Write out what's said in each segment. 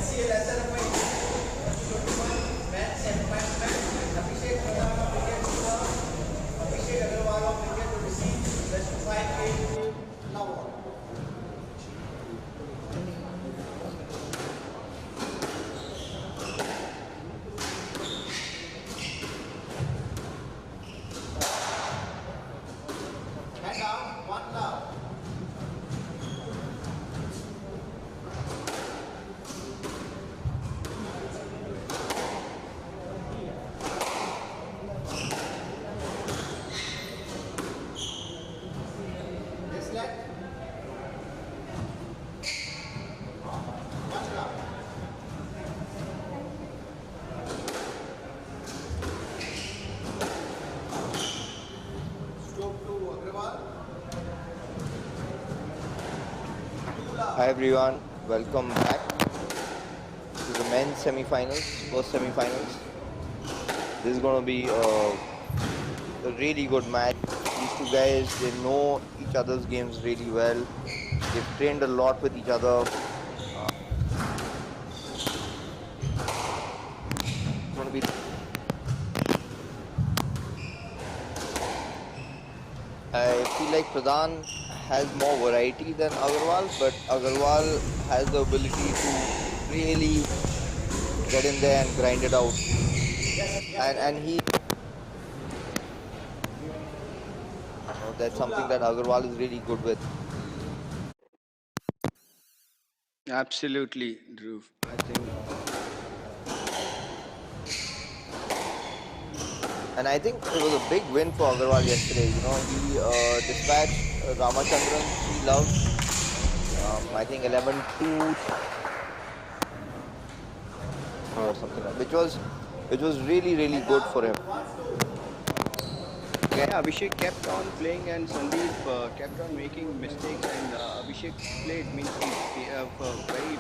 HCL SRFI match semi-final match. Abhishek Pradhan of Indian Tour, Abhishek Agarwal of India to receive best of 5K award. Hand down, one down. Hi everyone, welcome back to the men's semi-finals, first semi-finals. This is going to be a really good match. These two guys, they know each other's games really well. They've trained a lot with each other. Going to be I feel like Pradhan has more variety than Agarwal, but Agarwal has the ability to really get in there and grind it out. And he, that's something that Agarwal is really good with. Absolutely, Dhruv. I think. And I think it was a big win for Agarwal yesterday. You know, he dispatched Ramachandran, he loved, I think 11-2 or something like that, which was really, really good for him. Yeah, Abhishek kept on playing and Sandeep kept on making mistakes, and Abhishek played means he a very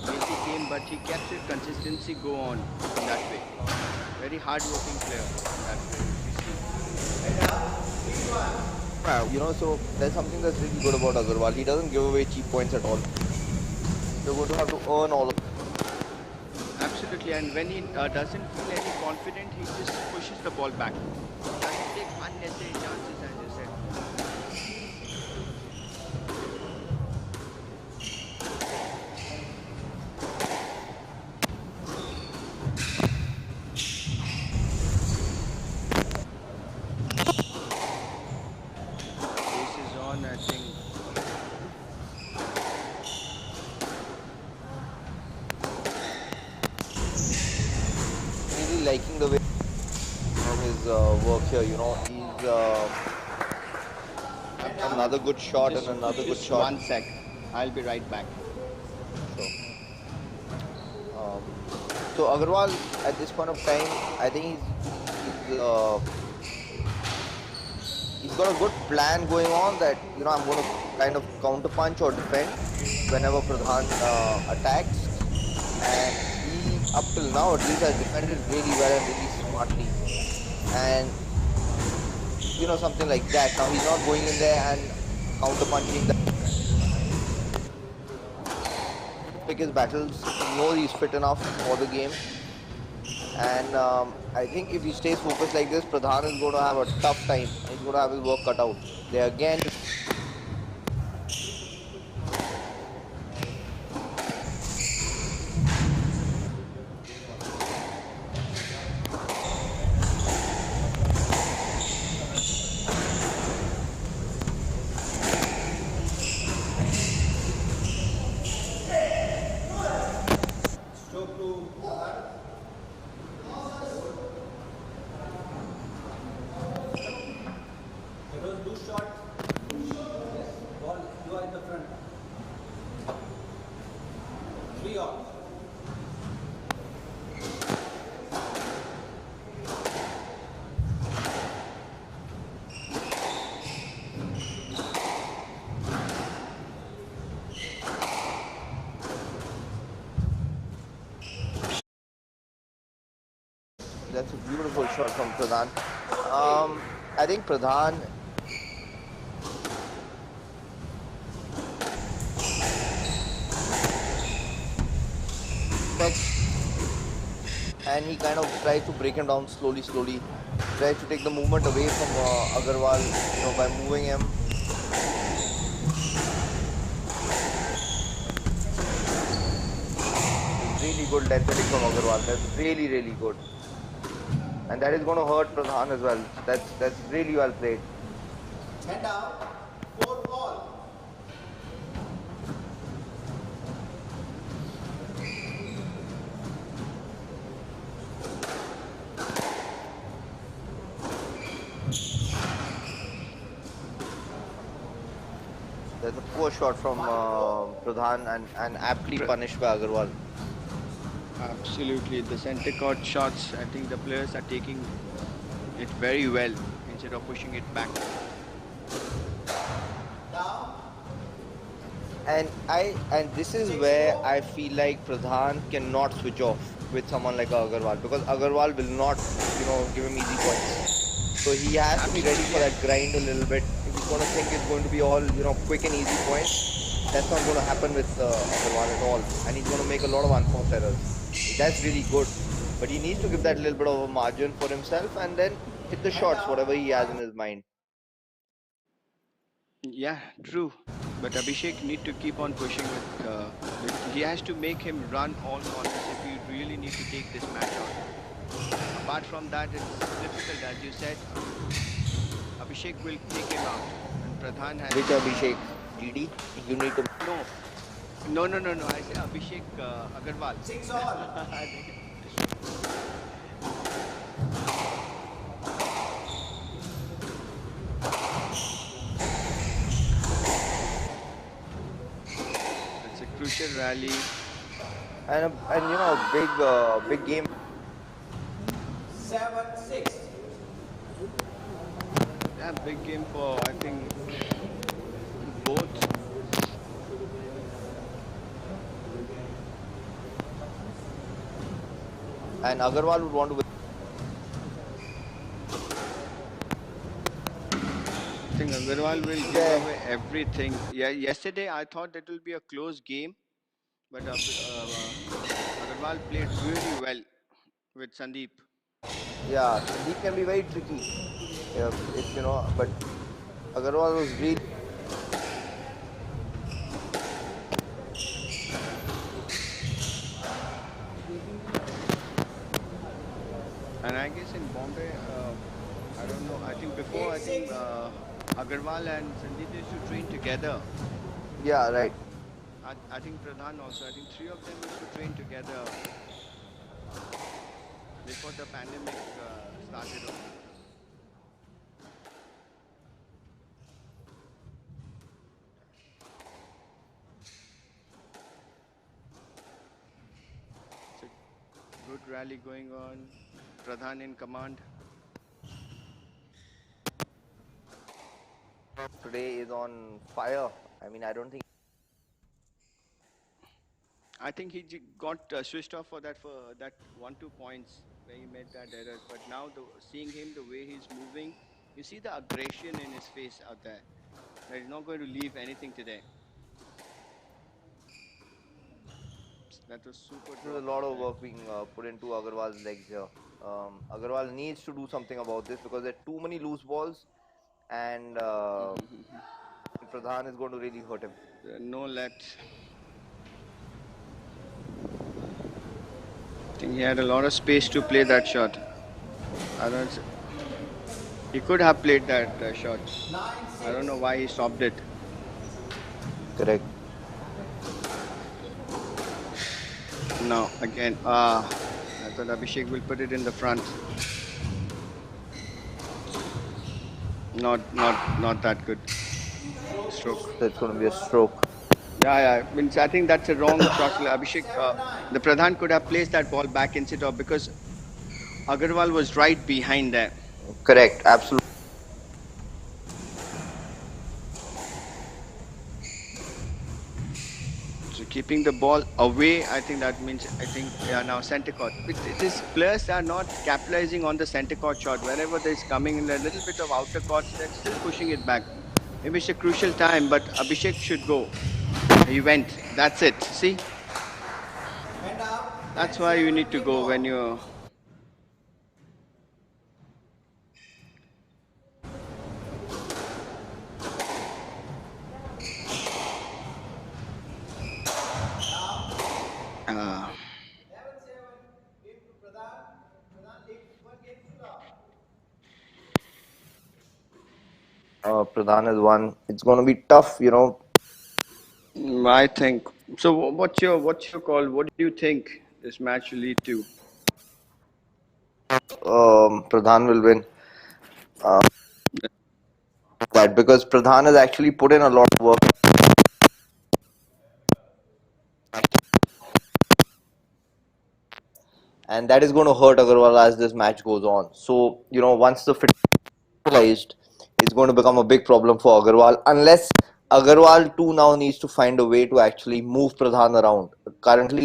basic game, but he kept his consistency go on in that way. Very hard-working player in that way. You know, so there's something that's really good about Agarwal. He doesn't give away cheap points at all. You're going to have to earn all of it. Absolutely, and when he doesn't feel any confident, he just pushes the ball back. Doesn't take unnecessary chances, as you said. This is on, I think. Really liking the way of his work here. You know, he's another good shot Just, and another good just shot. 1 sec. I'll be right back. So Agarwal at this point of time, I think he's got a good plan going on that, you know, I'm going to kind of counter punch or defend whenever Pradhan attacks, and he up till now at least has defended really well and really smartly, and you know, something like that. Now he's not going in there and counter punching that. Pick his battles. He knows he's fit enough for the game, and I think if he stays focused like this, Pradhan is going to have a tough time. He's going to have his work cut out. There again. that's a beautiful shot from Pradhan. I think Pradhan and he kind of tries to break him down slowly, tries to take the movement away from Agarwal, by moving him. Really good left hitting from Agarwal. That's really good, and that is going to hurt Pradhan as well. That's really well played. 10 down, 4 all. There's a poor shot from Pradhan and aptly punished by Agarwal. Absolutely, the center court shots, I think the players are taking it very well instead of pushing it back. And this is where I feel like Pradhan cannot switch off with someone like Agarwal, because Agarwal will not, give him easy points. So he has to be ready for that grind a little bit. If he's going to think it's going to be all, quick and easy points, that's not going to happen with Agarwal at all. And he's going to make a lot of unforced errors. That's really good. But he needs to give that little bit of a margin for himself and then hit the shots, whatever he has in his mind. Yeah, true. But Abhishek need to keep on pushing he has to make him run all corners if you really need to take this match out. Apart from that, it's difficult, as you said. Abhishek will take him out. And Pradhan has... Which Abhishek? GD? You need to... No. I say Abhishek Agarwal. 6 all. It's a crucial rally. And big game. 7-6. Yeah, big game for, I think, both. And Agarwal would want to win. I think Agarwal will give away everything. Yeah, yesterday I thought it will be a close game, but Agarwal played really well with Sandeep. Yeah, Sandeep can be very tricky. But Agarwal was really... And I guess in Bombay, I don't know, I think before, Agarwal and Sandeep used to train together. Yeah, right. I think Pradhan also, I think 3 of them used to train together before the pandemic started off. It's a good rally going on. Pradhan in command. Today is on fire. I mean, I don't think... I think he got switched off for that 1-2 points where he made that error. But now seeing him the way he's moving, you see the aggression in his face out there. That he's not going to leave anything today. That was super. There's a lot of work being put into Agarwal's legs here. Agarwal needs to do something about this because there are too many loose balls, and Pradhan is going to really hurt him. No let. I think he had a lot of space to play that shot. He could have played that shot. I don't know why he stopped it. Correct. No, again, I thought Abhishek will put it in the front. Not that good. Stroke. That's going to be a stroke. Yeah. Means I think that's a wrong shot. Abhishek, the Pradhan could have placed that ball back instead of, because Agarwal was right behind there. Correct, absolutely. It's a keeping the ball away. I think that means, I think, yeah, now center court. These players are not capitalizing on the center court shot. Wherever there's coming in a little bit of outer courts, they're still pushing it back. Maybe it's a crucial time, but Abhishek should go. He went. That's it. See, And up, that's 10 why you 7 need to game go when ball. you're. Uh, 11 7 game to Pradhan. Pradhan leads 1 game to love. Pradhan is one. It's going to be tough, you know. I think so. What's your call? What do you think this match will lead to? Pradhan will win. That because Pradhan has actually put in a lot of work, and that is going to hurt Agarwal as this match goes on. So, you know, once the fit stabilized, it's going to become a big problem for Agarwal unless Agarwal too now needs to find a way to actually move Pradhan around. Currently,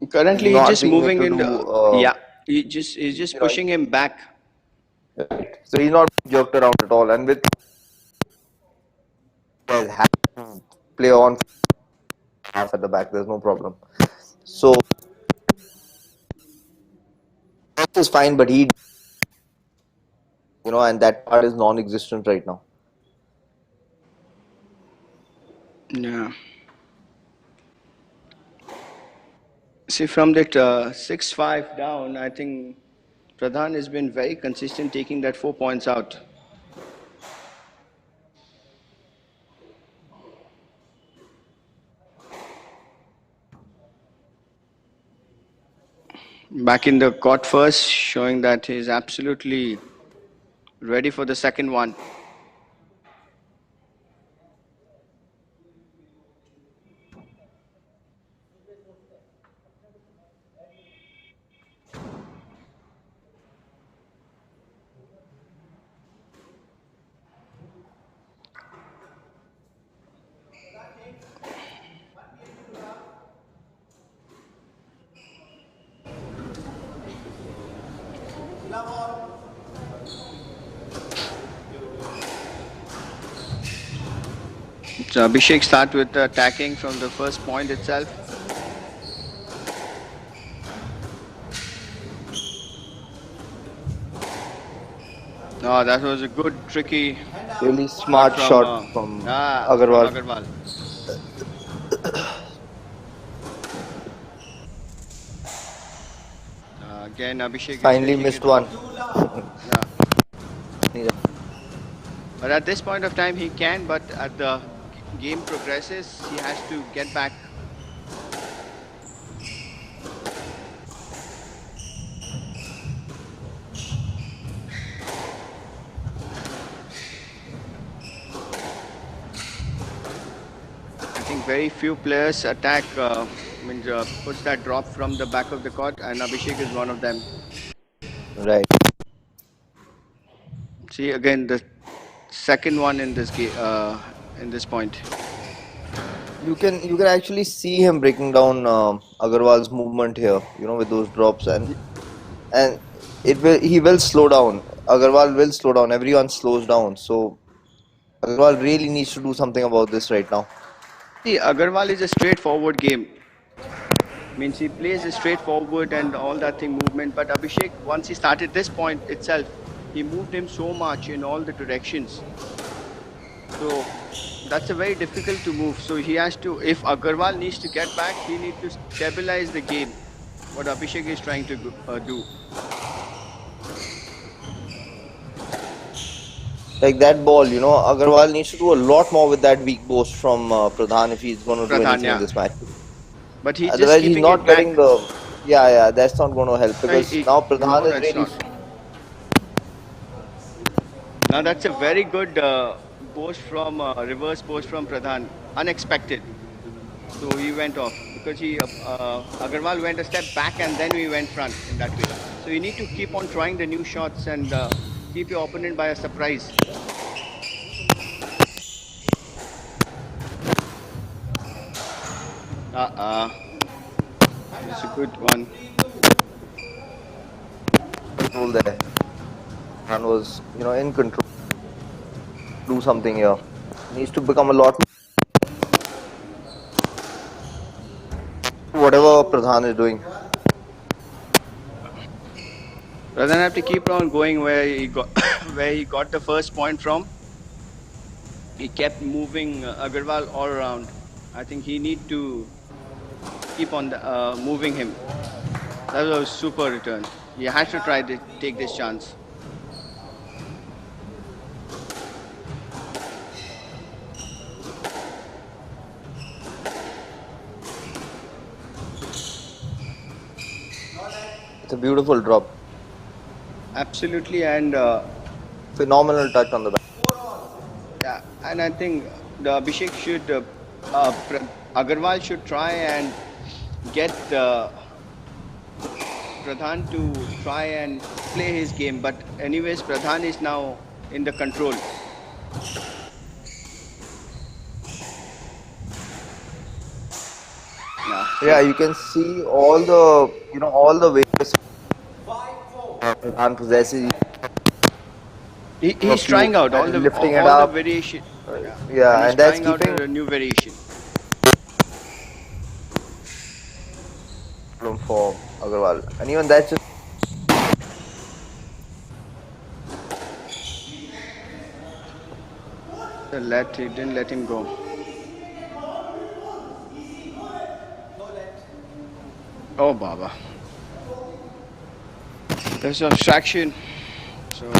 he's Currently, he's not just being able moving to in. do, Yeah, he's just you know, pushing him back. right. So he's not jerked around at all. And with play on half at the back, there's no problem. So that is fine, but he, you know, and that part is non-existent right now. Yeah. See, from that 6-5 down, I think Pradhan has been very consistent taking that 4 points out. Back in the court first, showing that he's absolutely ready for the second one. Love all. So Abhishek start with attacking from the first point itself. Oh, that was a good, tricky Really shot smart from shot from from Agarwal. Agarwal. Again, Abhishek is Finally taking it missed off. one. 2 love. Yeah. But at this point of time, he can. But as the game progresses, he has to get back. I think very few players attack, puts that drop from the back of the court, and Abhishek is one of them. Right. See again the second one in this game, in this point. You can actually see him breaking down Agarwal's movement here. You know, with those drops and he will slow down. Agarwal will slow down. Everyone slows down. So Agarwal really needs to do something about this right now. See, Agarwal is a straightforward game. Means he plays a straightforward and all that thing movement. But Abhishek, once he started this point itself, he moved him so much in all the directions. So that's a very difficult to move. So he has to, if Agarwal needs to get back, he needs to stabilize the game. What Abhishek is trying to do. Like that ball, you know, Agarwal needs to do a lot more with that weak post from Pradhan if he's going to do Pradhan, anything in yeah. this match. But he's just Otherwise, he's keeping not it back. getting the. Yeah, that's not going to help because now No, Pradhan no, is it's really. not. Now that's a very good post from reverse post from Pradhan. Unexpected. So he went off because he Agarwal went a step back and then we went front in that way. So you need to keep on trying the new shots and keep your opponent by a surprise. Uh-uh. It's a good one. Control there. Pradhan was, in control. Do something here. Needs to become a lot. Whatever Pradhan is doing. Doesn't have to keep on going where he got where he got the first point from. He kept moving Agarwal all around. I think he need to keep on moving him. That was a super return. He has to try to take this chance. It's a beautiful drop. Absolutely, and Phenomenal touch on the back. yeah, and I think the Abhishek should Agarwal should try and get Pradhan to try and play his game. But anyways, Pradhan is now in the control. Yeah, Yeah, you can see all the ways 5-4. Pradhan possesses. A he's few trying out and lifting it all the up. variation. Yeah, and Yeah, he's and that's trying out keeping a new variation. room for Agarwal. And even that's just He didn't let him go. Oh, Baba. There's abstraction. So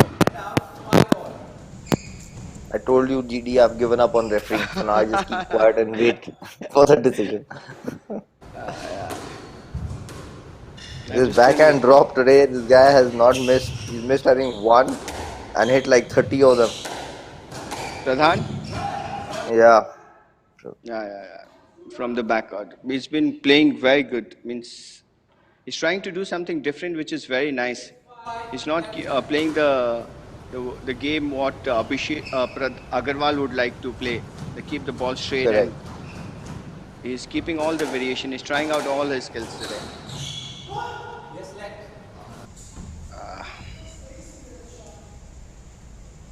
I told you, GD, I've given up on refereeing. So now I just keep quiet and wait for the decision. yeah, I'm This just still backhand drop today, this guy has not missed. He's missed, I think, one and hit like 30 of them. Pradhan. Yeah. Yeah. From the back. He's been playing very good. Means he's trying to do something different, which is very nice. He's not playing the game what Agarwal would like to play. They keep the ball straight, Correct. and he's keeping all the variation. He's trying out all his skills today.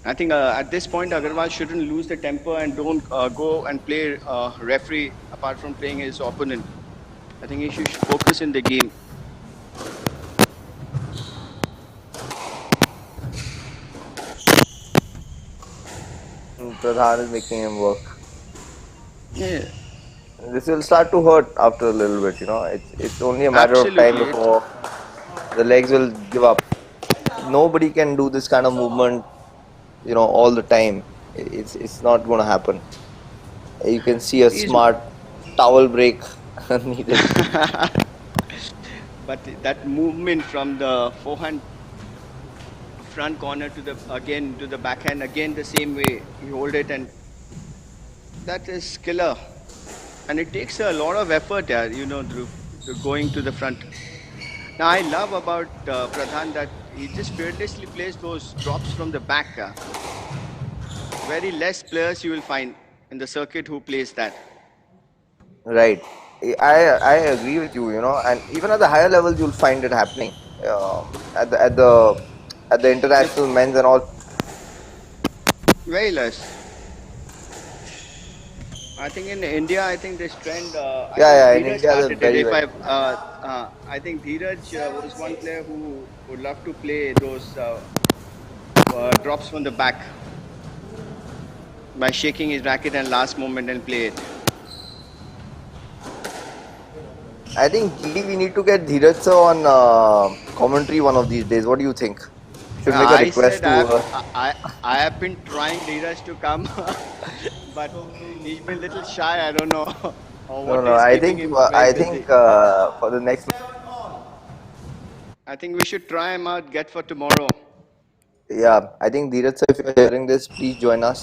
I think at this point Agarwal shouldn't lose the temper and don't go and play referee apart from playing his opponent. I think he should focus in the game. Pradhan is making him work. Yeah, This will start to hurt after a little bit, It's only a matter of time absolutely. before the legs will give up. Nobody can do this kind of movement, all the time. It's not going to happen. You can see a He's, smart towel break needed. but that movement from the forehand front corner to the again to the backhand again the same way he hold it, and that is killer. And it takes a lot of effort, yeah, going to the front. Now I love about Pradhan that he just fearlessly plays those drops from the back. Very less players you will find in the circuit who plays that. Right. I agree with you, and even at the higher levels, you'll find it happening. At the It's international men's and all. very less. I think in India, I think this trend. I Yeah, think yeah. In Dheeraj India, they're started it. very, If very. I think Dheeraj was one player who would love to play those drops from the back by shaking his racket and last moment and play it. I think GD, we need to get Dheeraj sir on commentary one of these days. What do you think? Should make a I request said to. I have been trying Dheeraj to come, but he's been a little shy. I don't know or No, what no. is I keeping think him very I think busy. for the next. I think we should try him out. Get for tomorrow. Yeah, I think Dheeraj sir, if you're hearing this, please join us.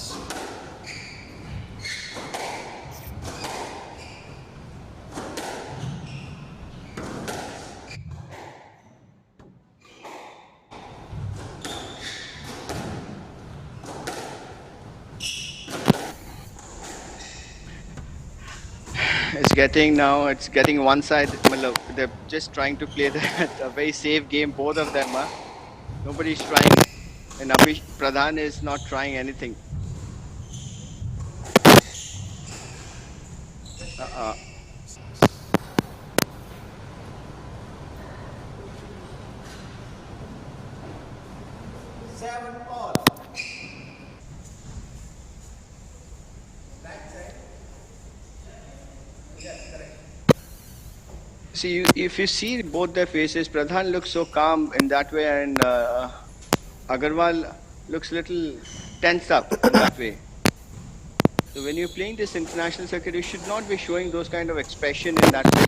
It's getting one side. Matlab, they're just trying to play that a very safe game. Both of them, huh? Nobody's trying, and Pradhan is not trying anything. Uh, 7 all. Backside. Yes, correct. See, if you see both their faces, Pradhan looks so calm in that way, and Agarwal looks little tensed up in that way. So when you're playing this international circuit, you should not be showing those kind of expression in that way.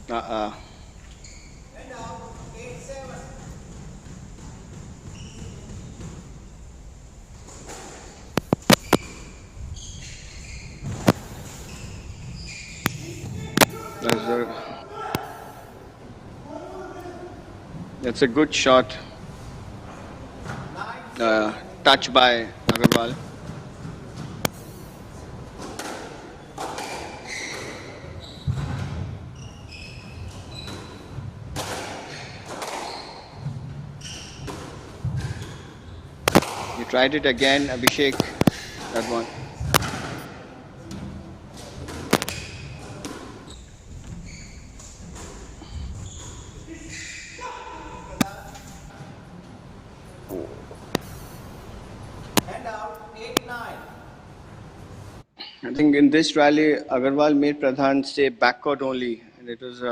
That uh, And now 8-7. that's that's a good shot. 9-7. Touch by Agarwal. You tried it again, Abhishek. That one. And out 8-9. I think in this rally, Agarwal made Pradhan stay backward only, and it was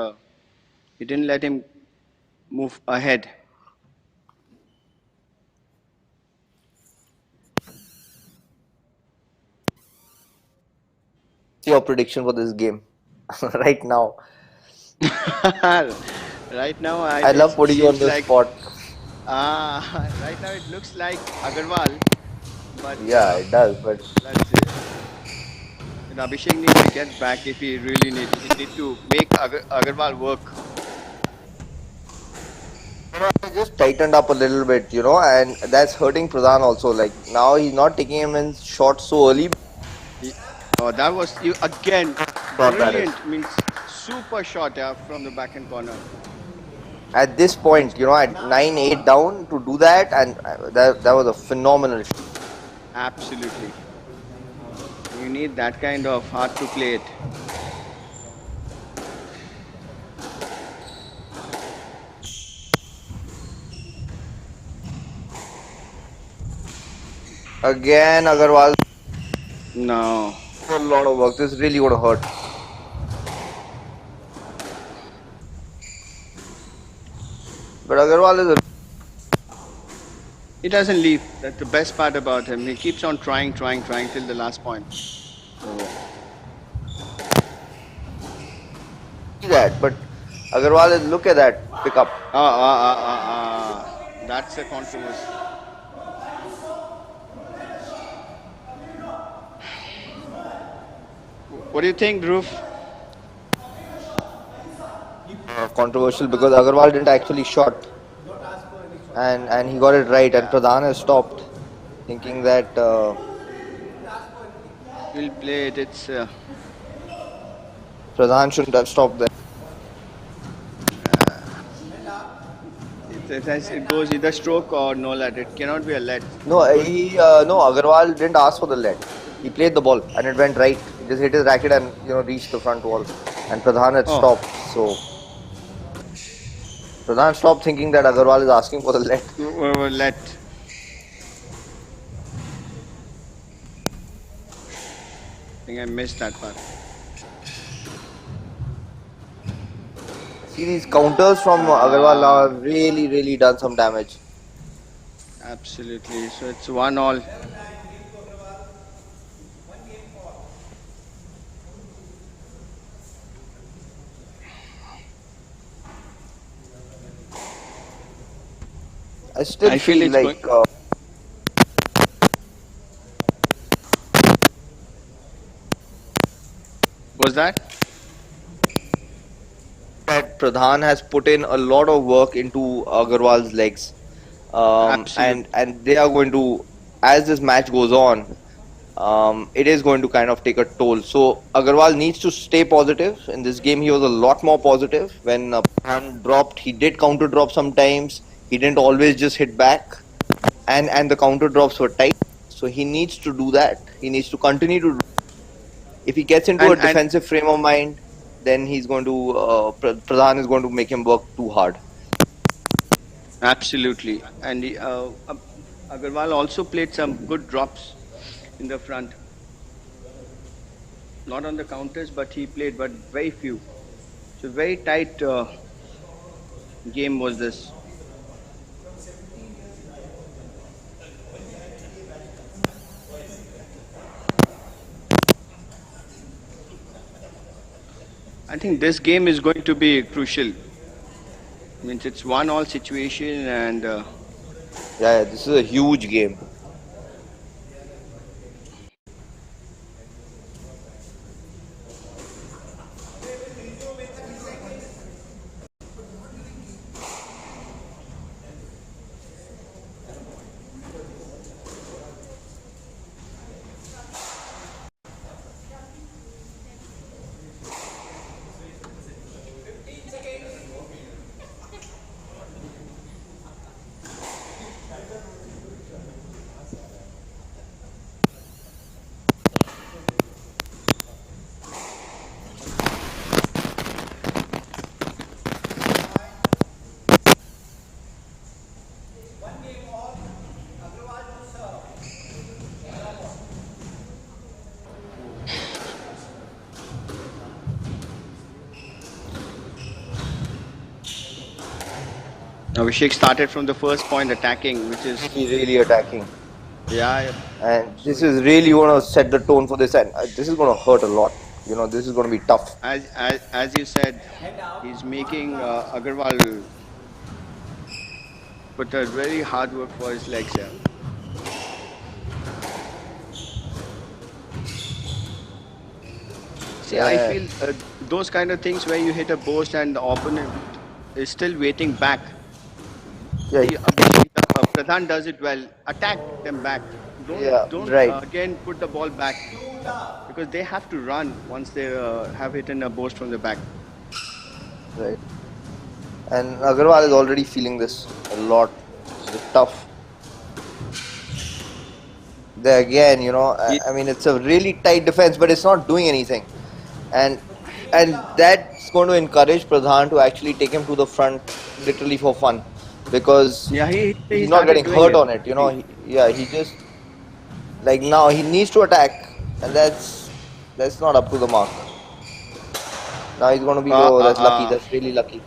he didn't let him move ahead. Your prediction for this game right now? Right now, I it love putting you on seems the like spot. right now it looks like Agarwal, but Yeah, it does. But let's see. And Abhishek needs to get back if he really need to make Agarwal work. I just tightened up a little bit, and that's hurting Pradhan also. Like now he's not taking him in shots so early. He- Oh, that was you again. Shot that is. Brilliant, means super shot from the backhand corner. At this point, at 9-8 down to do that, and that was a phenomenal shot. Absolutely. You need that kind of hard to play it. Again, Agarwal, No. a lot of work. This is really going to hurt. But Agarwal is a He doesn't leave. That's the best part about him. He keeps on trying till the last point. So, see that, but Agarwal is look at that pickup. that's a controversy. What do you think, Dhruv? Controversial because Agarwal didn't actually shot, and he got it right, and Pradhan has stopped, thinking that We'll play it. It's Pradhan shouldn't have stopped there. it goes either stroke or no let. It cannot be a let. No, no, Agarwal didn't ask for the let. He played the ball and it went right. He just hit his racket and reached the front wall. And Pradhan had stopped. So Pradhan stopped thinking that Agarwal is asking for the let. Let. I think I missed that part. See, these counters from Agarwal now have really, really done some damage. Absolutely. So it's 1-all. I still I feel feel it's like Was that? that Pradhan has put in a lot of work into Agarwal's legs. Absolutely. And they are going to, as this match goes on, it is going to kind of take a toll. So Agarwal needs to stay positive. In this game, he was a lot more positive. When Pradhan dropped, he did counter drop sometimes. He didn't always just hit back, and the counter drops were tight. So he needs to do that. He needs to continue to. If he gets into a And defensive frame of mind, then he's going to Pradhan is going to make him work too hard. absolutely. And Agarwal also played some good drops in the front. Not on the counters, but he played, but very few. So very tight game was this. I think this game is going to be crucial. Means it's 1-all situation, and Yeah, this is a huge game. Abhishek started from the first point attacking, which is He's really attacking. yeah. And So this is really going to set the tone for this, and this is going to hurt a lot. This is going to be tough. as you said, he's making Agarwal put a very hard work for his legs here. See, I Yeah, feel those kind of things where you hit a post and the opponent is still waiting back. yeah, Abhishek, Pradhan does it well. Attack them back. yeah, Don't right, again put the ball back because they have to run once they have hit in a burst from the back. right. And Agarwal is already feeling this a lot. This is tough. There again, I mean, it's a really tight defense, but it's not doing anything. And and that's going to encourage Pradhan to actually take him to the front, literally for fun, because Yeah, he he's not started getting doing hurt it. on it. See, Yeah, he just like now he needs to attack, and that's not up to the mark. Now he's going to be uh, oh, uh, that's lucky. uh, That's really lucky.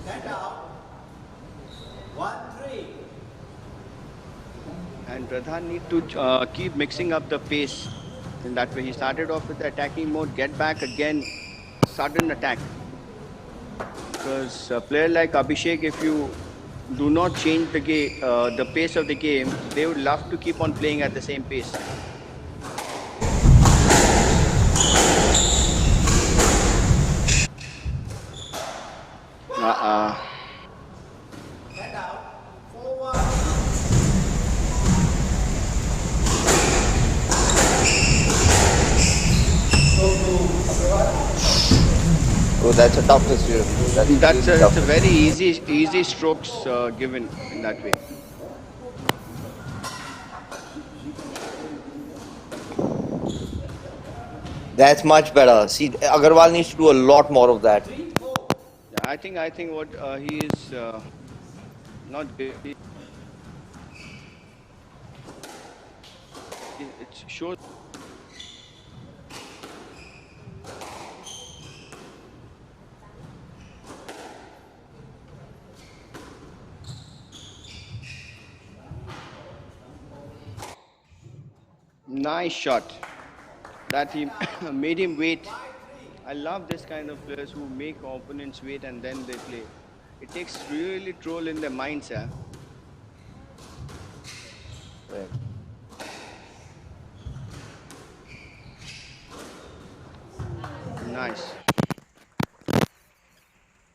Stand out. 1-3. and Pradhan need to keep mixing up the pace. In that way, he started off with the attacking mode, get back again, sudden attack. Because a player like Abhishek, if you do not change the game, the pace of the game, they would love to keep on playing at the same pace. Uh, Stand out. 4-1. Oh, that's a tough decision. That's really tough that's a very decision. easy strokes given in that way. That's much better. See, Agarwal needs to do a lot more of that. 3-4. Yeah, I think what he is not good. It shows nice shot that he made him wait. I love this kind of players who make opponents wait and then they play. It takes really troll in their minds, yeah. Right. Nice.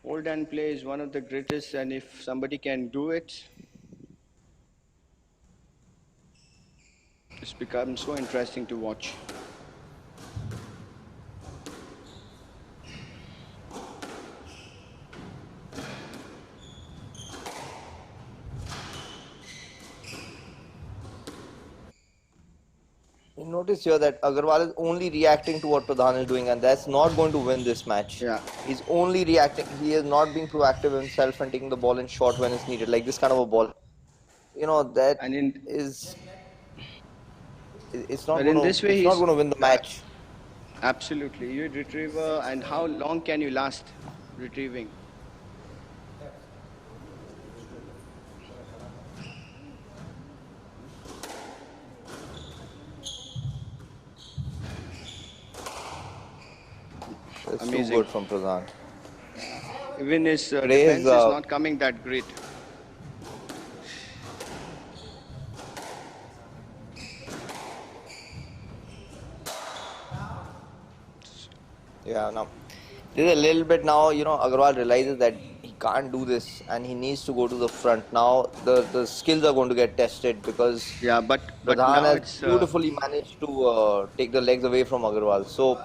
Hold and play is one of the greatest, and if somebody can do it, becomes so interesting to watch. You notice here that Agarwal is only reacting to what Pradhan is doing, and that's not going to win this match. Yeah, He's only reacting. He is not being proactive himself and taking the ball in short when it's needed, like this kind of a ball. That and in is but in this way it's not he's gonna win the match. absolutely you retriever. And how long can you last retrieving? It's too Amazing. good from Pradhan. Even his Today is defense is not coming that great. yeah. Now there's a little bit now. Agarwal realizes that he can't do this and he needs to go to the front. Now the skills are going to get tested because Yeah, but Pradhan now has it's beautifully managed to take the legs away from Agarwal. So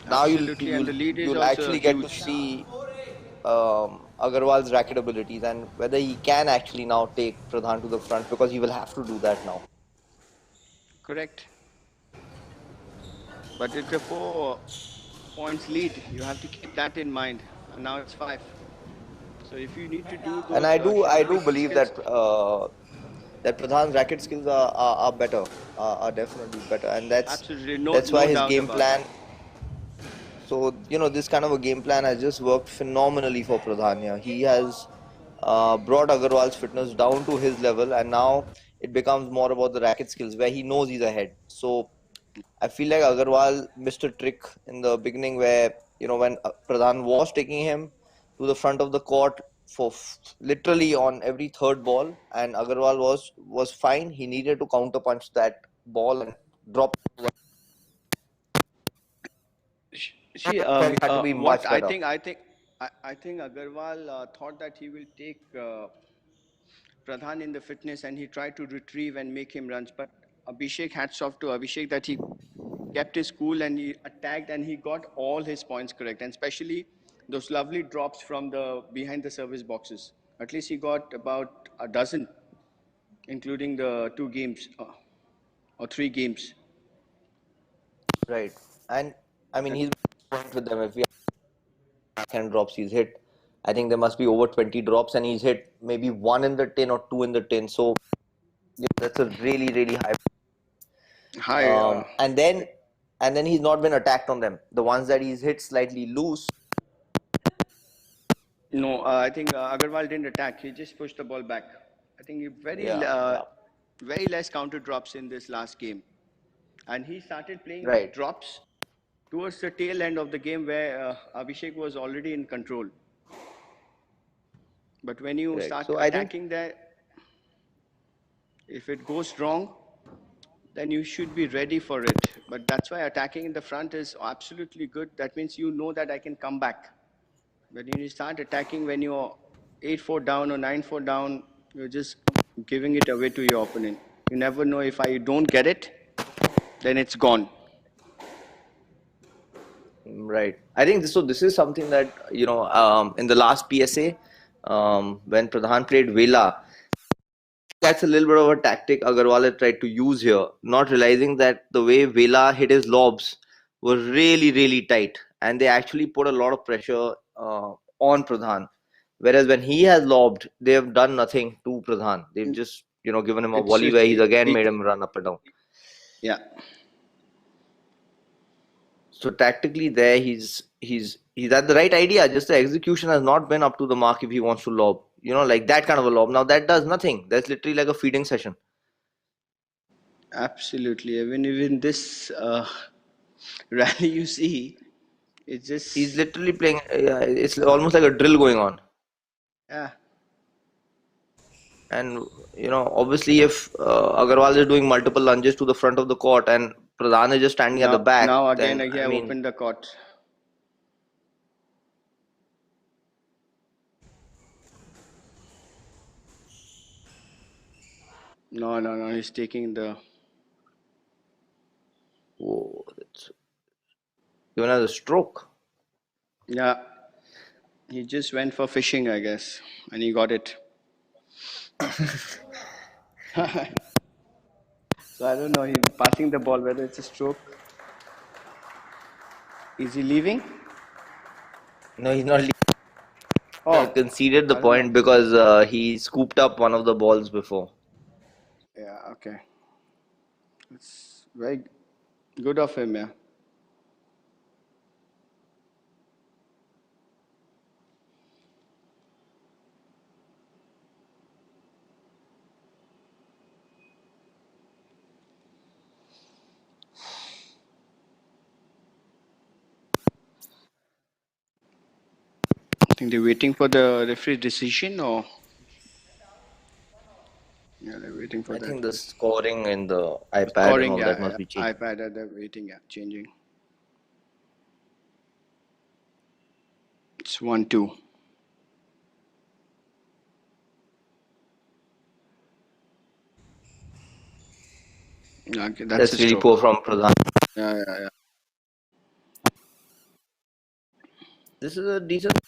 now you'll absolutely, and you'll the lead is you'll also actually get to huge. see Agarwal's racket abilities and whether he can actually now take Pradhan to the front because he will have to do that now. Correct. But it's a 4 points lead. You have to keep that in mind. And now it's five. So if you need to do And those I shot do breaking believe skills, that Pradhan's racket skills are better, are definitely better, and absolutely no that's why no his doubt game about plan. that. So this kind of a game plan has just worked phenomenally for Pradhan. Yeah. He has brought Agarwal's fitness down to his level, and now it becomes more about the racket skills where he knows he's ahead. So I feel like Agarwal missed a trick in the beginning where, when Pradhan was taking him to the front of the court for literally on every third ball, and Agarwal was fine. He needed to counterpunch that ball and drop. See, Had to be what much better. I think Agarwal thought that he will take Pradhan in the fitness, and he tried to retrieve and make him runs. But Abhishek, hats off to Abhishek that he kept his cool and he attacked and he got all his points correct, and especially those lovely drops from the behind the service boxes. At least he got about a dozen, including the 2 games or 3 games. Right. And I mean, he's been with them. If we backhand drops he's hit, I think there must be over 20 drops, and he's hit maybe one in the 10 or two in the 10. So yeah, that's a really, really high. Hi. And then he's not been attacked on them. The ones that he's hit slightly loose. No, I think Agarwal didn't attack. He just pushed the ball back. I think Yeah, yeah, very less counter drops in this last game, and he started playing right, drops towards the tail end of the game where Abhishek was already in control. But when you right. start So I think attacking there, if it goes wrong, then you should be ready for it. But that's why attacking in the front is absolutely good. That means you know that I can come back. But when you start attacking when you're 8-4 down or 9-4 down, you're just giving it away to your opponent. You never know, if I don't get it, then it's gone. right. I think this is something that in the last PSA, when Pradhan played Vela, that's a little bit of a tactic Agarwal had tried to use here, not realizing that the way Vela hit his lobs were really, really tight, and they actually put a lot of pressure on Pradhan. Whereas when he has lobbed, they have done nothing to Pradhan. They've just given him a It's volley just, where he's again made him run up and down. yeah, So tactically, there he's had the right idea. Just the execution has not been up to the mark if he wants to lob. Like that kind of a lob. Now that does nothing. That's literally like a feeding session. absolutely. Even this rally you see, it's He's just, literally playing. It's almost like a drill going on. yeah. And obviously, if Agarwal is doing multiple lunges to the front of the court and Pradhan is just standing at the back, Now again, then he I have mean, opened the court. No, he's taking the given as a stroke. Yeah, he just went for fishing, I guess, and he got it. So I don't know. He passing the ball, whether it's a stroke. Is he leaving? No, he's not Oh, conceded the I don't know. point because he scooped up one of the balls before. Yeah, okay. It's very good of him, yeah. I think they're waiting for the referee decision, or yeah, they're waiting for I that. think the scoring in the iPad and Scoring, all that yeah, must be changed. iPad, they're waiting, yeah, changing. It's 1-2. Yeah, okay, that's a That's really stroke. poor from Pradhan. Yeah, yeah, yeah. This is a decent.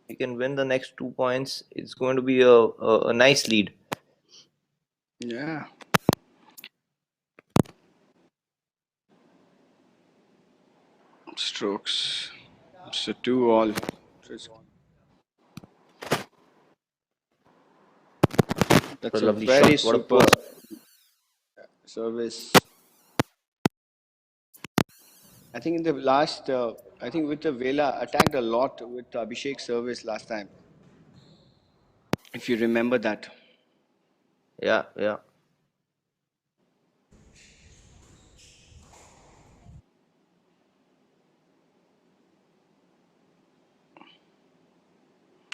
You can win the next 2 points. It's going to be a nice lead. Yeah. Strokes. It's a 2-all. A That's a lovely very shot. What a super post. service. I think in the last, I think with the Vela attacked a lot with Abhishek service last time. If you remember that. Yeah, yeah.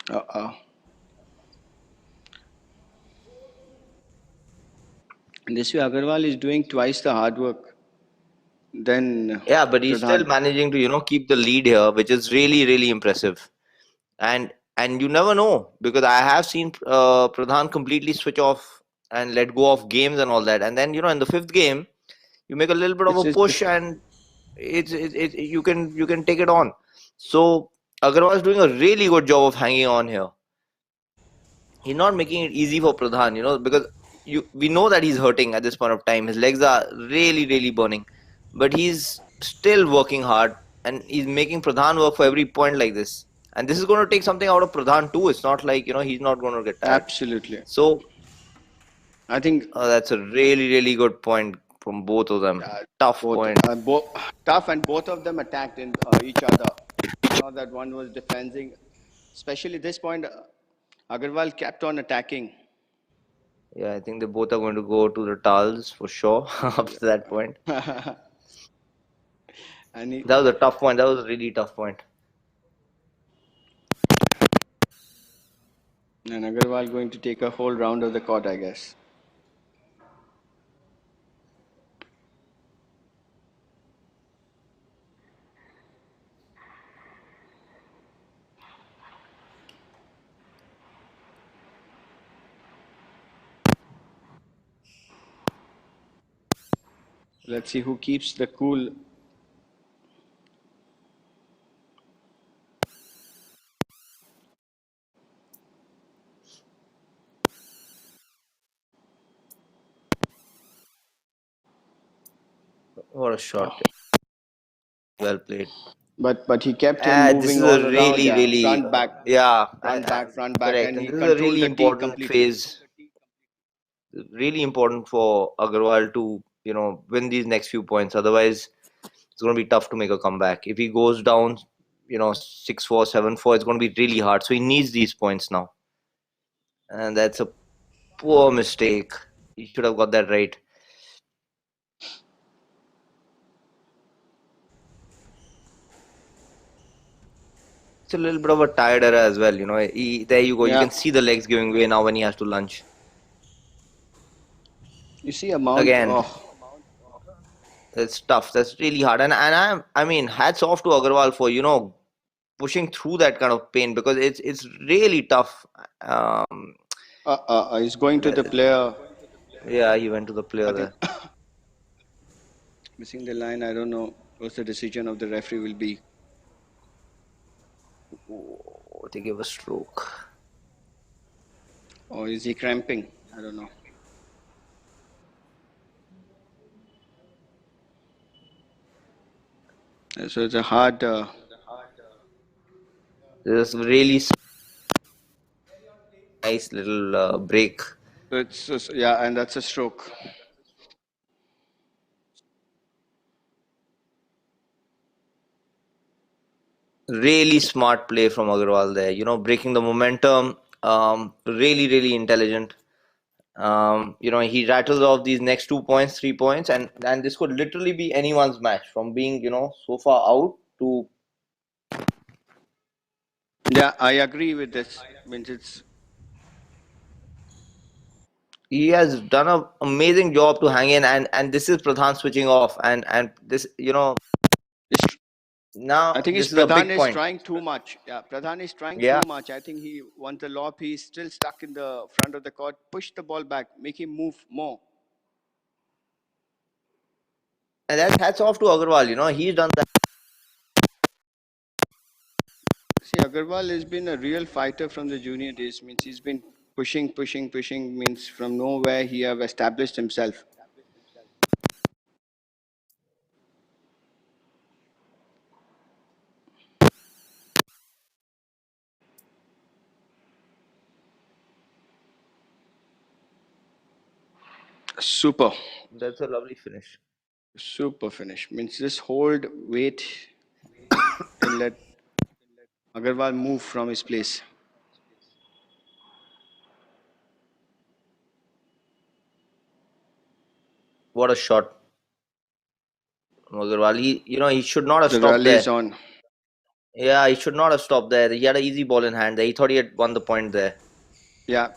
Uh-oh. And this way, Agarwal is doing twice the hard work than Yeah, but he's still Pradhan. managing to, keep the lead here, which is really, really impressive. And you never know because I have seen Pradhan completely switch off and let go of games and all that. And then, in the fifth game, you make a little bit of a It's push and you can take it on. So Agarwal is doing a really good job of hanging on here. He's not making it easy for Pradhan, because we know that he's hurting at this point of time. His legs are really, really burning, but he's still working hard and he's making Pradhan work for every point like this. And this is going to take something out of Pradhan too. It's not like he's not going to get tired. absolutely. So I think that's a really, really good point from both of them. Tough both, point. tough, and both of them attacked in each other. Not that one was defending. Especially this point, Agarwal kept on attacking. Yeah, I think they both are going to go to the towels for sure after that point. And he, That was a tough point. That was a really tough point. and Agarwal going to take a whole round of the court, I guess. Let's see who keeps the cool. What a shot. Oh. Well played. But he kept him This moving is a all around. really, Yeah, really, front back, yeah, front back, correct. and And he this is a controlled really the tee important completely. phase, really important for Agarwal to, win these next few points. Otherwise, it's going to be tough to make a comeback. If he goes down, 6-4, 7-4, it's going to be really hard. So he needs these points now. And that's a poor mistake. He should have got that right. It's a little bit of a tired era as well. There you go. You Yeah, can see the legs giving way now when he has to lunge. you see a mount. Again, Oh, it's tough. That's really hard. And I mean, hats off to Agarwal for pushing through that kind of pain because it's really tough. he's going to the player. Yeah, he went to the player I think there. Missing the line. I don't know what the decision of the referee will be. Oh, they gave a stroke. Or is he cramping? I don't know. So it's a hard. This is really nice little break. Yeah, and that's a stroke. Really smart play from Agarwal there. Breaking the momentum. Really intelligent. He rattles off these next 2 points, 3 points, and this could literally be anyone's match from being so far out to. Yeah, I agree with this. Means it's He has done an amazing job to hang in, and this is Pradhan switching off, and this it's I now think this is a Pradhan big is point. trying too much. Yeah, Pradhan is trying Yeah, too much. I think he wants the lob. He's still stuck in the front of the court. Push the ball back. Make him move more. and that's hats off to Agarwal. He's done that. See, Agarwal has been a real fighter from the junior days. Means he's been pushing. Means from nowhere he have established himself. Super, That's a lovely finish. super finish. Means just hold, wait, and let Agarwal move from his place. What a shot, from Agarwal. He should not have The stopped rally is there. on. Yeah, he should not have stopped there. He had an easy ball in hand there. He thought he had won the point there, Yeah,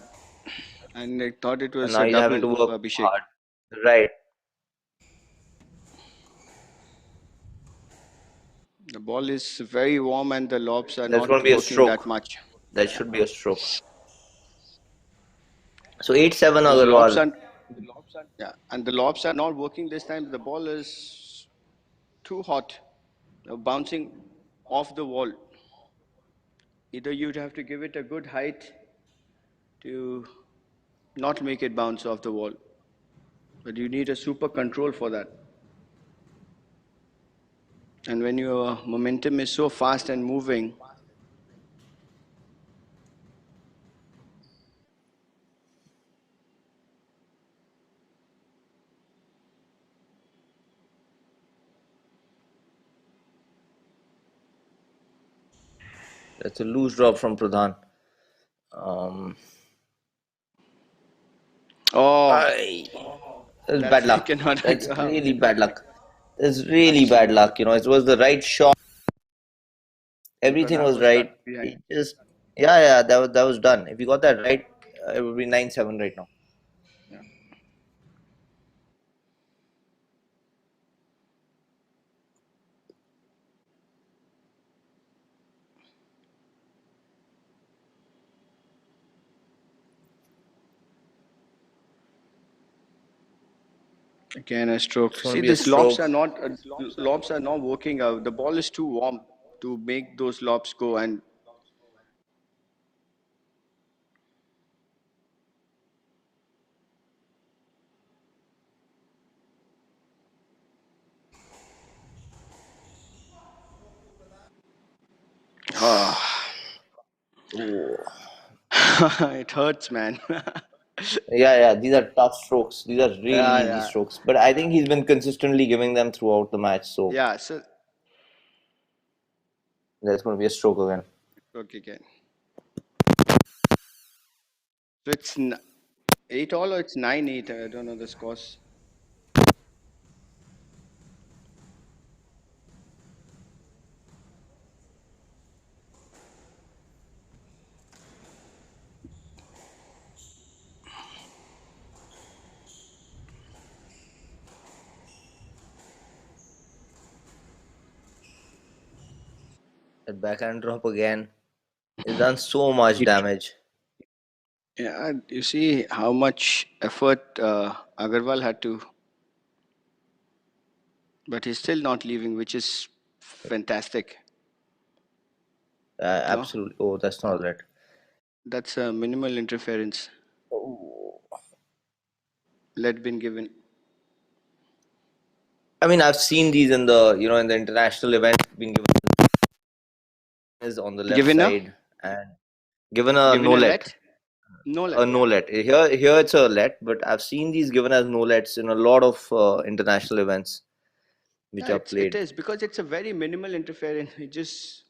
and I thought it and was now a he's having double to work for Abhishek. hard. Right. The ball is very warm and the lobs are That's going not to be a working that stroke. much. That Yeah. should be a stroke. So 8-7 The lobs Agarwal. are yeah, and the lobs are not working this time. The ball is too hot, bouncing off the wall. Either you'd have to give it a good height to not make it bounce off the wall, but you need a super control for that. And when your momentum is so fast and moving, That's a loose drop from Pradhan. Um, oh, Aye. That's that's bad I luck. cannot. That's really bad luck. It's really bad Absolutely. luck. It was the right shot. And Everything Pradhan was was stuck right. behind. He just, yeah, that was done. If you got that right, it would be 9-7 right now. Yeah. Again, a stroke. It's going to See, be a these lobs stroke. are not working out. The ball is too warm to make those lobs go. And ah, Ooh. it hurts, man. Yeah. These are tough strokes. These are really Yeah, easy yeah, strokes. But I think he's been consistently giving them throughout the match. So yeah. So that's going to be a stroke again. okay, again. So it's 8 all or it's 9-8. I don't know the scores. That backhand drop again. He's done so much It, damage. yeah, you see how much effort Agarwal had to But he's still not leaving, which is fantastic. No, Absolutely. Oh, that's not right. that's a minimal interference. Oh. Let been given. I mean, I've seen these in the in the international event being given is on the left Given a side and given a given no a let, let? No let, no yeah. let. Here it's a let, but I've seen these given as no lets in a lot of international events which Yeah, are it played. is because it's a very minimal interference. It just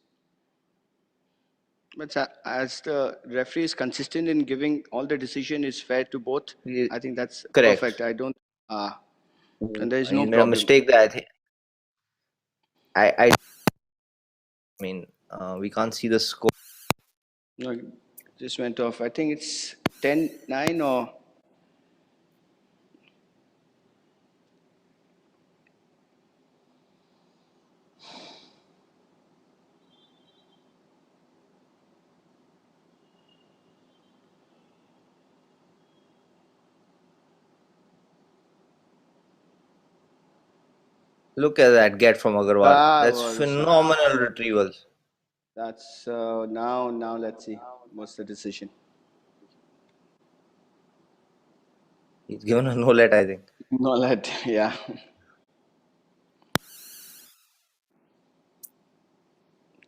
but as the referee is consistent in giving all the decision is fair to both. Ye- I think that's Correct. perfect. I don't and there is no He's made a problem. mistake that I think I mean we can't see the score. No, just went off. I think it's 10-9 or Look at that get from Agarwal. that That's was phenomenal retrieval. that's now let's see what's the decision. He's given a no let, I think. No let, yeah.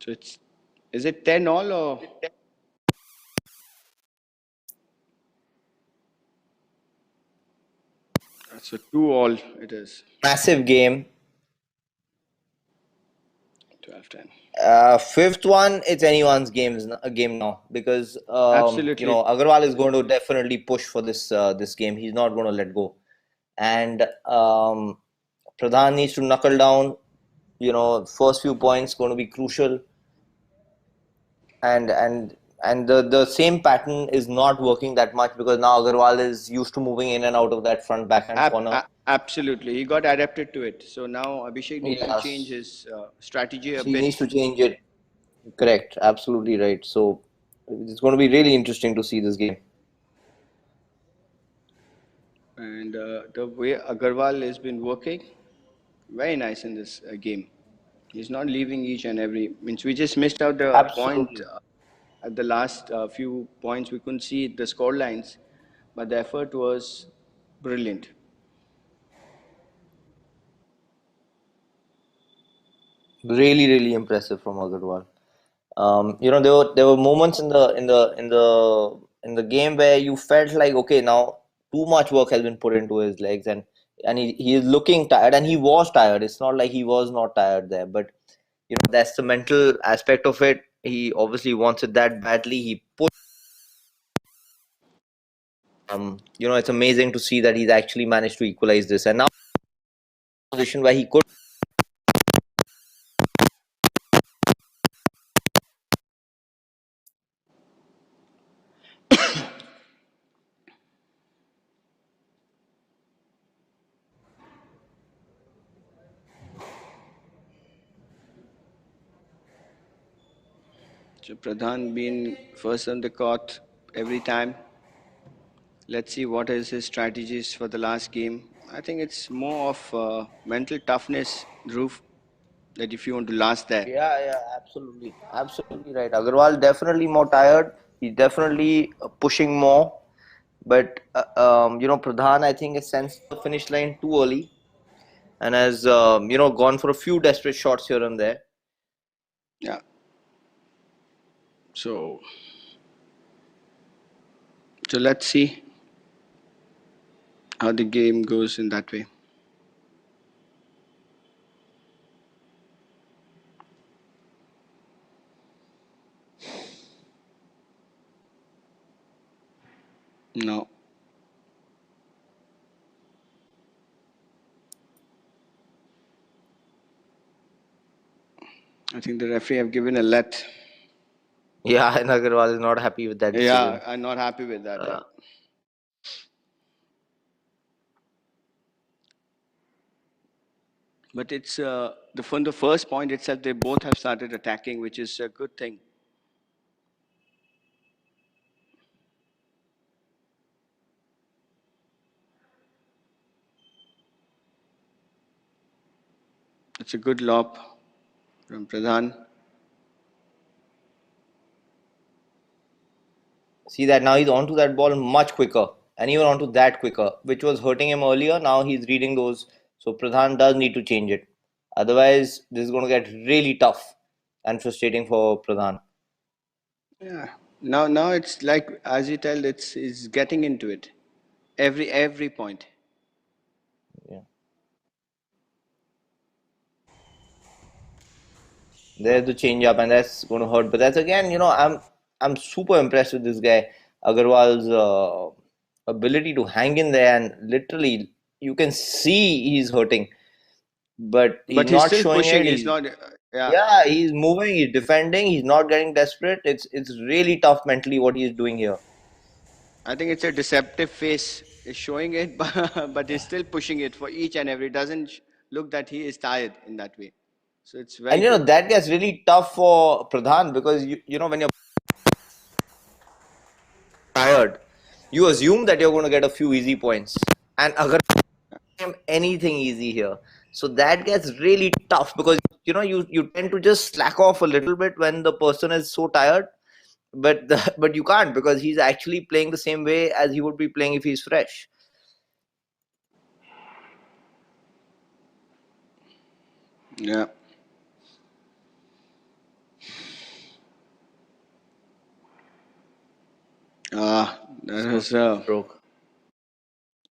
So it's is it 10 all or so 2 all it is. Massive game. 12-10. Fifth one, it's anyone's game now because Absolutely. Agarwal is going to definitely push for this game. He's not going to let go, and Pradhan needs to knuckle down. First few points going to be crucial, and the same pattern is not working that much because now Agarwal is used to moving in and out of that front backhand corner. Absolutely. He got adapted to it. So now Abhishek need to change Yes, his strategy a so he needs bit. to change it. Correct, absolutely right. So it's going to be really interesting to see this game. And the way Agarwal has been working, very nice in this game. He's not leaving each and every. Means we just missed out the point Absolutely. at the last few points. We couldn't see the score lines, but the effort was brilliant. Really, really impressive from Agarwal. There were moments in the game where you felt like, okay, now too much work has been put into his legs, and he is looking tired, and he was tired. It's not like he was not tired there, but that's the mental aspect of it. He obviously wants it that badly. He put it's amazing to see that he's actually managed to equalize this, and now position where he could. So Pradhan being first on the court every time. Let's see what is his strategies for the last game. I think it's more of mental toughness, Dhruv, that if you want to last there. Yeah, yeah, absolutely, absolutely right. Agarwal definitely more tired. He's definitely pushing more, but Pradhan I think has sensed the finish line too early and has gone for a few desperate shots here and there. Yeah. So, so let's see how the game goes in that way. No, I think the referee have given a let. Yeah, and Agarwal is not happy with that Yeah, decision. I'm not happy with that. Yeah. Uh, But it's from the first point itself, they both have started attacking, which is a good thing. It's a good lob from Pradhan. See that now he's onto that ball much quicker, and even onto that quicker, which was hurting him earlier. Now he's reading those. So Pradhan does need to change it. Otherwise, this is going to get really tough and frustrating for Pradhan. Yeah. Now it's like, as you tell, it's getting into it. Every point. Yeah. There's the change up, and that's going to hurt. But that's again, I'm super impressed with this guy Agarwal's ability to hang in there, and literally you can see he's hurting, but he's But he's not still showing pushing. it. He's He's not. Yeah. Yeah, he's moving, he's defending, he's not getting desperate. It's really tough mentally what he's doing here. I think it's a deceptive face. He's showing it, but he's still pushing it for each and every. It doesn't look that he is tired in that way. So it's very And good. that gets really tough for Pradhan because when you're tired, you assume that you're going to get a few easy points. And agar anything easy here. So that gets really tough because you tend to just slack off a little bit when the person is so tired, but you can't because he's actually playing the same way as he would be playing if he's fresh. Yeah. That So was broke.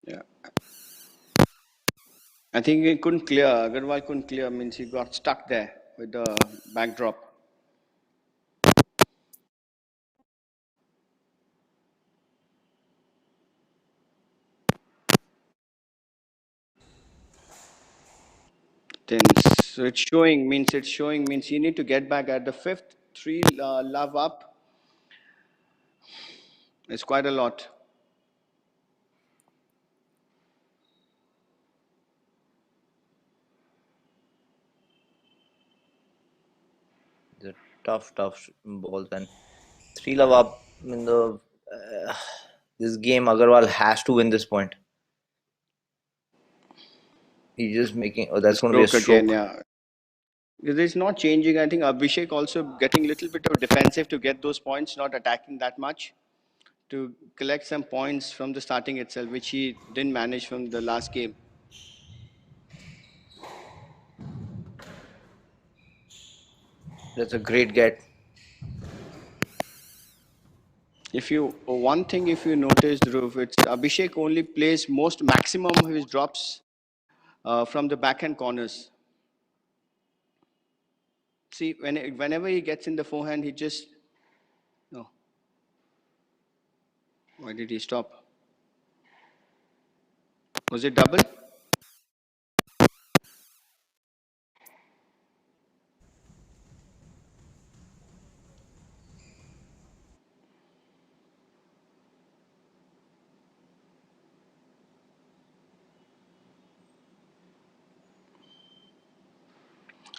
yeah. I think he couldn't clear. Agarwal couldn't clear. Means he got stuck there with the backdrop. Tense. So it's showing means you need to get back at the fifth. Three love up. It's quite a lot. The tough balls and three love up in the this game. Agarwal has to win this point. He's just making. Oh, The that's going to be a stroke again. stroke. Yeah. It's not changing. I think Abhishek also getting a little bit of defensive to get those points, not attacking that much, to collect some points from the starting itself, which he didn't manage from the last game. That's a great get. If you notice, Dhruv, it's Abhishek only plays maximum of his drops from the backhand corners. See, whenever he gets in the forehand, he just no. Why did he stop? Was it double?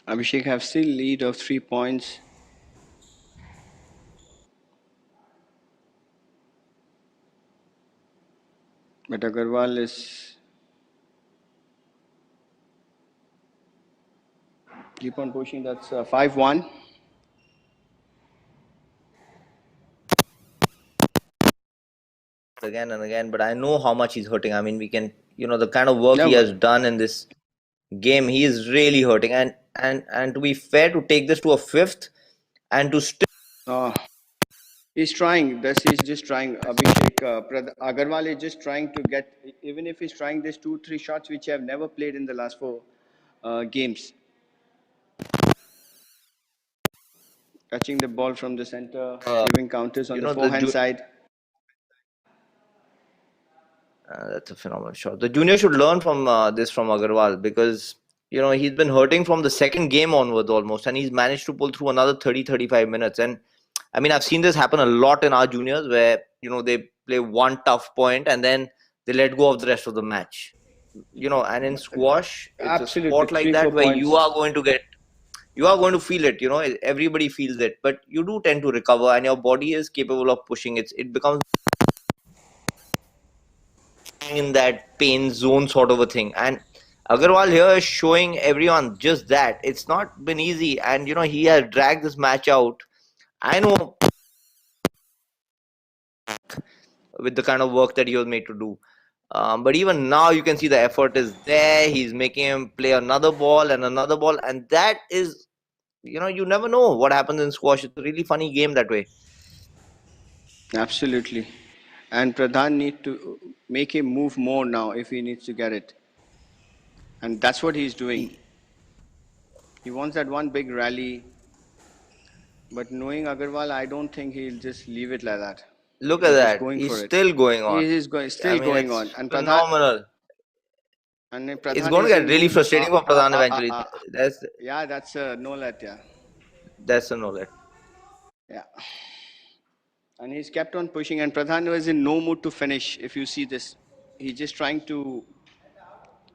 Abhishek have still lead of 3 points. But Agarwal is keep on pushing. That's 5-1. Again and again, but I know how much he's hurting. I mean, we can, the kind of work he No, has but done in this game, he is really hurting. And to be fair, to take this to a fifth and to still uh, he's trying. He's just trying. Abhishek Agarwal is just trying to get. Even if he's trying these 2-3 shots which have never played in the last 4 games, touching the ball from the center, giving counters on the the forehand side. that's a phenomenal shot. The junior should learn from this from Agarwal because he's been hurting from the second game onwards almost, and he's managed to pull through another 30-35 minutes. And I mean, I've seen this happen a lot in our juniors where they play one tough point and then they let go of the rest of the match. And in squash, it's a Absolutely, sport like three, that four where points. you are going to feel it. Everybody feels it, but you do tend to recover, and your body is capable of pushing it. It becomes in that pain zone sort of a thing. And Agarwal here is showing everyone just that it's not been easy, and he has dragged this match out. I know with the kind of work that he was made to do. But even now, you can see the effort is there. He's making him play another ball and another ball, and that is, you never know what happens in squash. It's a really funny game that way. Absolutely. And Pradhan need to make him move more now if he needs to get it. And that's what he's doing. He, He wants that one big rally. But knowing Agarwal, I don't think he'll just leave it like that. Look at He's just that. going He's for it. still going He on. is going, I still mean, going it's on. And phenomenal. It's Pradhan going to is get in really no. frustrating for Pradhan eventually. That's Yeah, that's a no let. Yeah, that's a no let. yeah. And he's kept on pushing. And Pradhan was in no mood to finish. If you see this, he's just trying to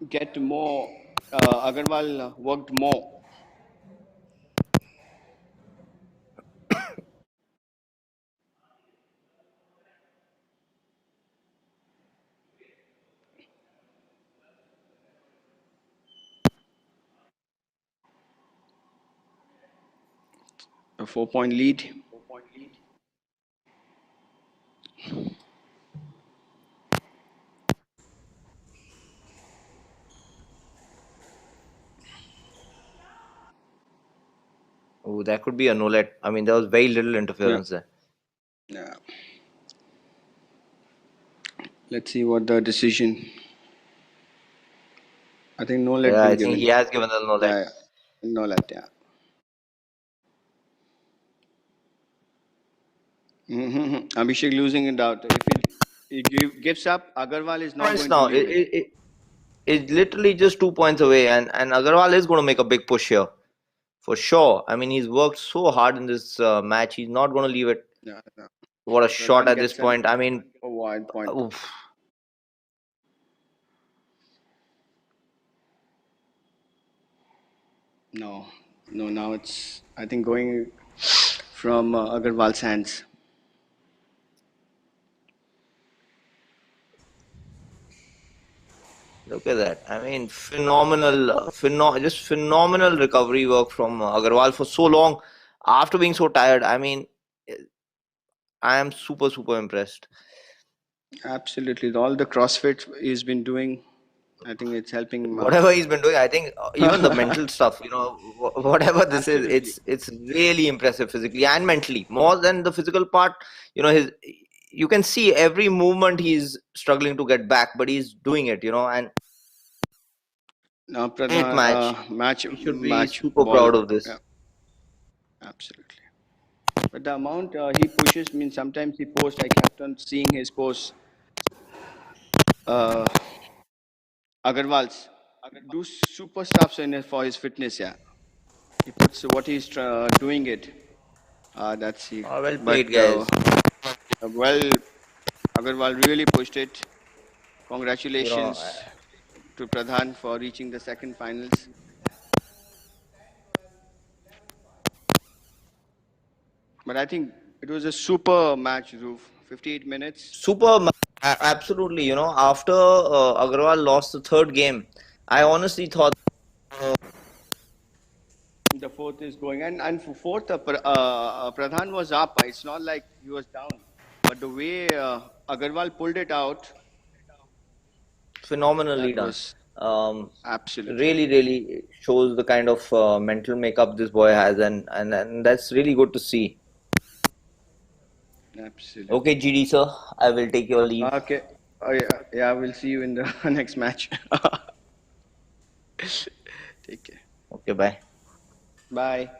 get more. Agarwal worked more. A 4-point lead. Oh, that could be a no let. I mean, there was very little Yeah. interference there. Yeah. Let's see what the decision. I think no let Yeah, been I think given. he has given a no let. Yeah, yeah. No let. Yeah. Abhishek losing it out. If he gives up, Agarwal is not Points going to now. leave it. It's literally just 2 points away, and Agarwal is going to make a big push here for sure. I mean, he's worked so hard in this match. He's not going to leave it. Yeah, yeah. What a shot Pradhan at this gets an point. I mean, a wide point. oof. No, no. Now it's I think going from Agarwal's hands. Look at that. I mean, phenomenal, just phenomenal recovery work from Agarwal for so long after being so tired. I mean, I am super, super impressed. Absolutely, all the CrossFit he's been doing, I think it's helping him out. Whatever he's been doing, I think even the mental stuff, whatever this is, Absolutely, it's really impressive physically and mentally, more than the physical part. His you can see every movement he's struggling to get back, but he's doing it. And now great Pradhan match. match He should be match super ball. proud of this. Yeah, absolutely. But the amount he pushes means sometimes he posts. I kept on seeing his posts. Uh, Agarwal's do super stuffs in it for his fitness. Yeah, he puts what he's doing it. That's he. Well But played, guys. well, Agarwal really pushed it. You know, Congratulations to Pradhan for reaching the second finals. But I think it was a super match, Dhruv. 58 minutes. absolutely. After Agarwal lost the third game, I honestly thought The fourth is going. And for fourth, Pradhan was up. It's not like he was down. But the way Agarwal pulled it out, phenomenally that done. was Um, absolutely. really, really shows the kind of mental makeup this boy has, and that's really good to see. Okay, Absolutely. GD sir, I will take your leave. Okay. Oh, yeah, yeah, we'll see you in the next match. Take care. Okay, bye. Bye.